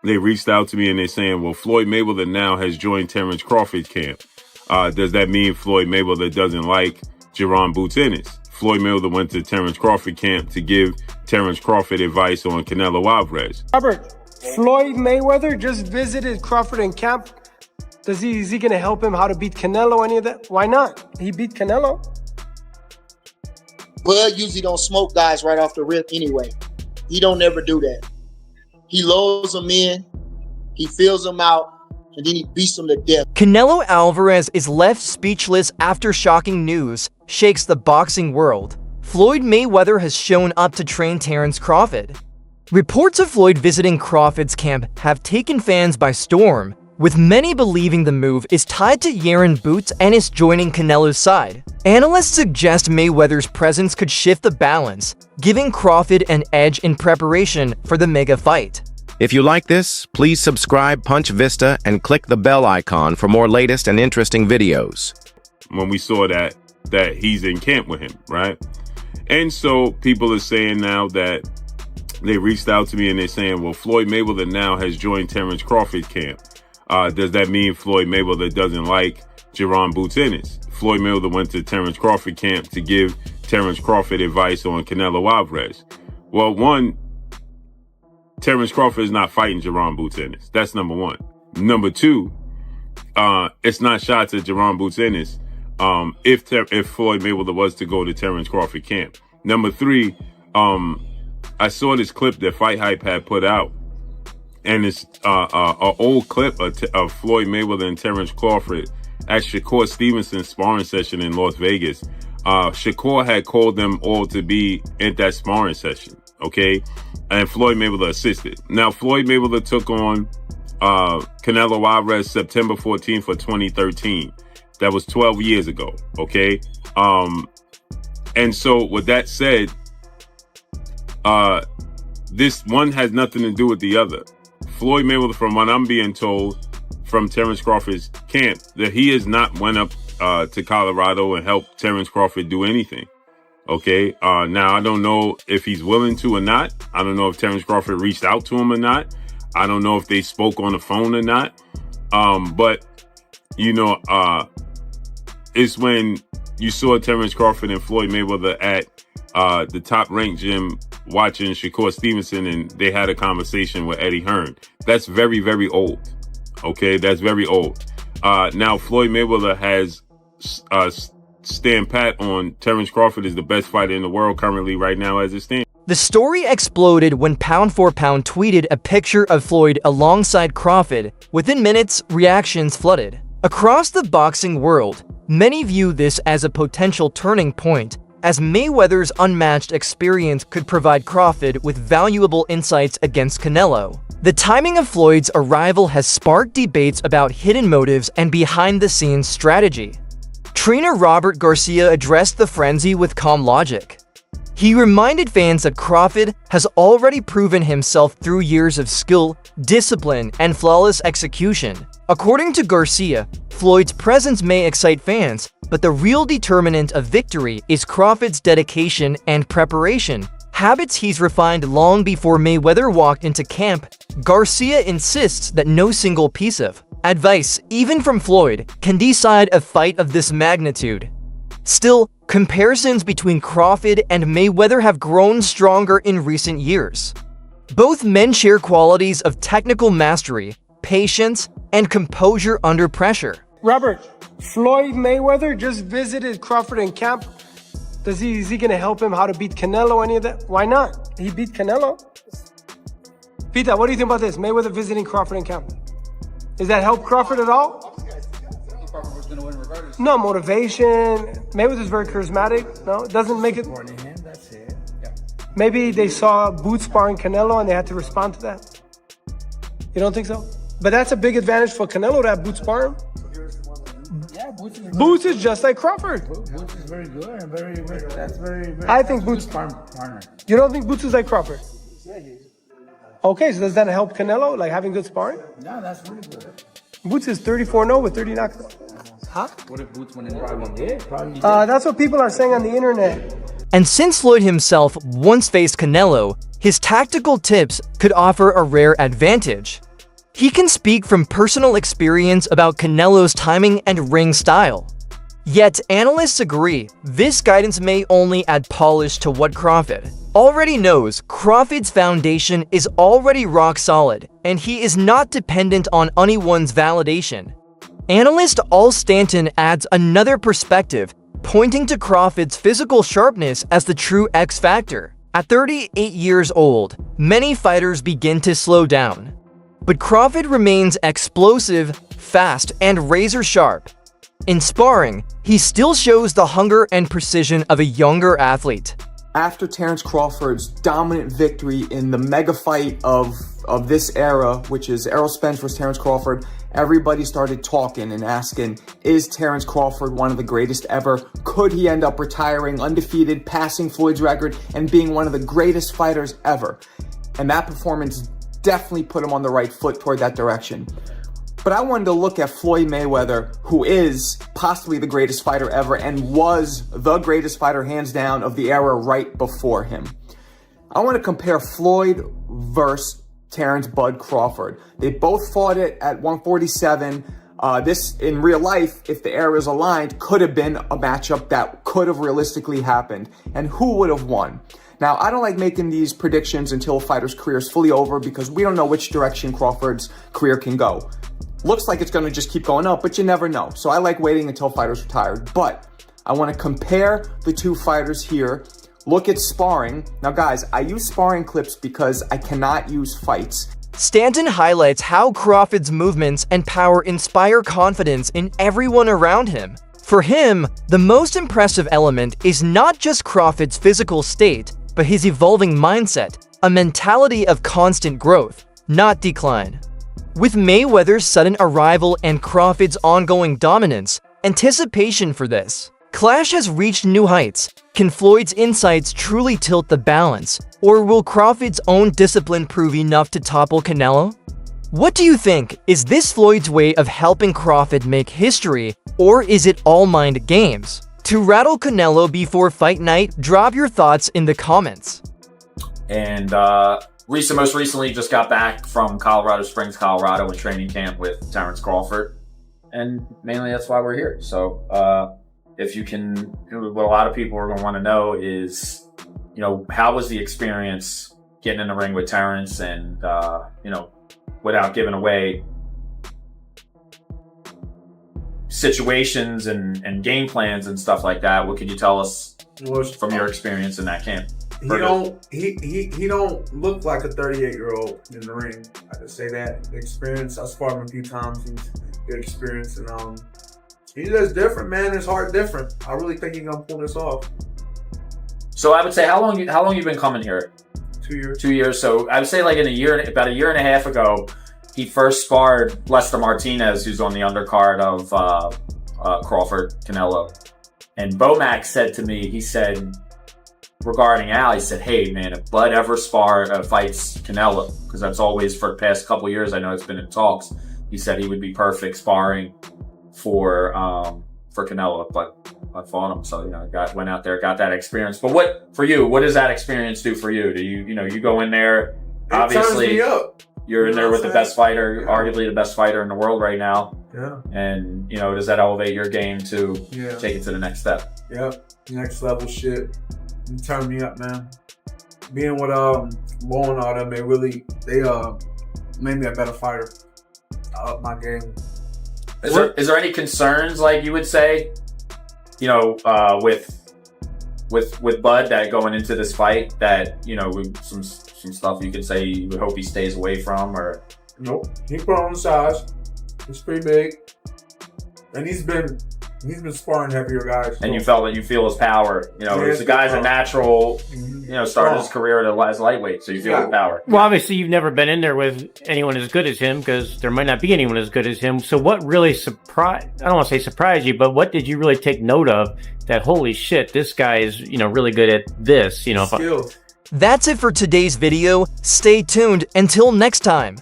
they reached out to me and they're saying, well, Floyd Mayweather now has joined Terence Crawford's camp. Does that mean Floyd Mayweather doesn't like Jaron Boots Ennis? Floyd Mayweather went to Terence Crawford camp to give Terence Crawford advice on Canelo Alvarez. Robert, Floyd Mayweather just visited Crawford in camp. Is he going to help him how to beat Canelo, any of that? Why not? He beat Canelo. Bud usually don't smoke guys right off the rip anyway. He don't never do that. He lulls them in, he fills them out, and then he beats them to death. Canelo Alvarez is left speechless after shocking news shakes the boxing world. Floyd Mayweather has shown up to train Terence Crawford. Reports of Floyd visiting Crawford's camp have taken fans by storm, with many believing the move is tied to Jaron Boots Ennis joining Canelo's side. Analysts suggest Mayweather's presence could shift the balance, giving Crawford an edge in preparation for the mega fight. If you like this, please subscribe Punch Vista and click the bell icon for more latest and interesting videos. When we saw that he's in camp with him, right? And so people are saying now that they reached out to me and they're saying, well, Floyd Mayweather now has joined Terence Crawford's camp. Does that mean Floyd Mayweather doesn't like Jaron Boots Ennis? Floyd Mayweather went to Terence Crawford camp to give Terence Crawford advice on Canelo Alvarez. Well, one, Terence Crawford is not fighting Jaron Boots Ennis. That's number one. Number two, it's not shots at Jaron Boots Ennis if Floyd Mayweather was to go to Terence Crawford camp. Number three, I saw this clip that Fight Hype had put out. And it's an old clip of Floyd Mayweather and Terence Crawford at Shakur Stevenson's sparring session in Las Vegas. Shakur had called them all to be at that sparring session, okay? And Floyd Mayweather assisted. Now, Floyd Mayweather took on Canelo Alvarez September 14th of 2013. That was 12 years ago, okay? And so with that said, this one has nothing to do with the other. Floyd Mayweather, from what I'm being told from Terence Crawford's camp, that he has not went up to Colorado and helped Terence Crawford do anything. Okay. Now, I don't know if he's willing to or not. I don't know if Terence Crawford reached out to him or not. I don't know if they spoke on the phone or not. But, you know, it's when you saw Terence Crawford and Floyd Mayweather at the top-ranked gym watching Shakur Stevenson, and they had a conversation with Eddie Hearn. That's very, very old. Okay, that's very old. Now, Floyd Mayweather has stand pat on Terence Crawford is the best fighter in the world currently right now as it stands. The story exploded when Pound for Pound tweeted a picture of Floyd alongside Crawford. Within minutes, reactions flooded. Across the boxing world, many view this as a potential turning point, as Mayweather's unmatched experience could provide Crawford with valuable insights against Canelo. The timing of Floyd's arrival has sparked debates about hidden motives and behind-the-scenes strategy. Trainer Robert Garcia addressed the frenzy with calm logic. He reminded fans that Crawford has already proven himself through years of skill, discipline, and flawless execution. According to Garcia, Floyd's presence may excite fans, but the real determinant of victory is Crawford's dedication and preparation, habits he's refined long before Mayweather walked into camp. Garcia insists that no single piece of advice, even from Floyd, can decide a fight of this magnitude. Still, comparisons between Crawford and Mayweather have grown stronger in recent years. Both men share qualities of technical mastery, patience, and composure under pressure. Robert, Floyd Mayweather just visited Crawford in camp. Is he going to help him how to beat Canelo, any of that? Why not? He beat Canelo. Pita, what do you think about this? Mayweather visiting Crawford in camp. Does that help Crawford at all? Crawford was going to win regardless. No, motivation. Mayweather's very charismatic. No, it doesn't make it. That's it. Yeah. Maybe they saw Boots sparring Canelo and they had to respond to that. You don't think so? But that's a big advantage for Canelo to have Boots spar him. Yeah, Boots is just like Crawford. Boots is very good and very. I think Boots. Partner. You don't think Boots is like Crawford? Yeah, he is. Okay, so does that help Canelo, like having good sparring? No, that's really good. Boots is 34-0 with 30 knockouts. Huh? What if Boots went in probably did? Probably did. That's what people are saying on the internet. And since Floyd himself once faced Canelo, his tactical tips could offer a rare advantage. He can speak from personal experience about Canelo's timing and ring style. Yet, analysts agree, this guidance may only add polish to what Crawford already knows. Crawford's foundation is already rock solid, and he is not dependent on anyone's validation. Analyst Al Stanton adds another perspective, pointing to Crawford's physical sharpness as the true X factor. At 38 years old, many fighters begin to slow down. But Crawford remains explosive, fast, and razor-sharp. In sparring, he still shows the hunger and precision of a younger athlete. After Terence Crawford's dominant victory in the mega fight of this era, which is Errol Spence versus Terence Crawford, everybody started talking and asking, is Terence Crawford one of the greatest ever? Could he end up retiring undefeated, passing Floyd's record, and being one of the greatest fighters ever? And that performance definitely put him on the right foot toward that direction. But I wanted to look at Floyd Mayweather, who is possibly the greatest fighter ever and was the greatest fighter hands down of the era right before him. I want to compare Floyd versus Terence Bud Crawford. They both fought it at 147. This, in real life, if the eras aligned, could have been a matchup that could have realistically happened. And who would have won? Now, I don't like making these predictions until a fighter's career is fully over because we don't know which direction Crawford's career can go. Looks like it's going to just keep going up, but you never know. So I like waiting until fighters retired. But I want to compare the two fighters here. Look at sparring. Now, guys, I use sparring clips because I cannot use fights. Stanton highlights how Crawford's movements and power inspire confidence in everyone around him. For him, the most impressive element is not just Crawford's physical state, but his evolving mindset, a mentality of constant growth, not decline. With Mayweather's sudden arrival and Crawford's ongoing dominance, anticipation for this clash has reached new heights. Can Floyd's insights truly tilt the balance, or will Crawford's own discipline prove enough to topple Canelo? What do you think? Is this Floyd's way of helping Crawford make history, or is it all mind games? To rattle Canelo before fight night, drop your thoughts in the comments. And most recently just got back from Colorado Springs, Colorado, in training camp with Terence Crawford. And mainly that's why we're here. So if you can, what a lot of people are going to want to know is, how was the experience getting in the ring with Terence and, without giving away situations and game plans and stuff like that. What could you tell us from your experience in that camp? He don't look like a 38-year-old in the ring. I can say that. The experience, I sparred him a few times. He's good experience, and he's just different, man. His heart different. I really think he's gonna pull this off. So I would say, how long you been coming here? 2 years. 2 years. So I would say, like, about a year and a half ago, he first sparred Lester Martinez, who's on the undercard of Crawford Canelo. And Bomac said to me, he said, regarding Al, he said, hey, man, if Bud ever fights Canelo, because that's always, for the past couple of years, I know it's been in talks, he said he would be perfect sparring for Canelo, but I fought him. So, went out there, got that experience. But what does that experience do for you? Do you go in there, obviously, you're in there with the best fighter, arguably the best fighter in the world right now. Yeah. And, does that elevate your game to take it to the next step? Yep. Next level shit. You turn me up, man. Being with Law and all them, they made me a better fighter. I up my game. Is there any concerns, like you would say, with Bud, that going into this fight, that some stuff you could say you would hope he stays away from, or? Nope. He put on the size. He's pretty big, and he's been sparring heavier guys. So. And you feel his power. The guy's a natural. Started his career as lightweight, so you feel his power. Well, obviously, you've never been in there with anyone as good as him, because there might not be anyone as good as him. So what really I don't want to say surprised you, but what did you really take note of that, holy shit, this guy is, really good at this, Skills. That's it for today's video. Stay tuned until next time.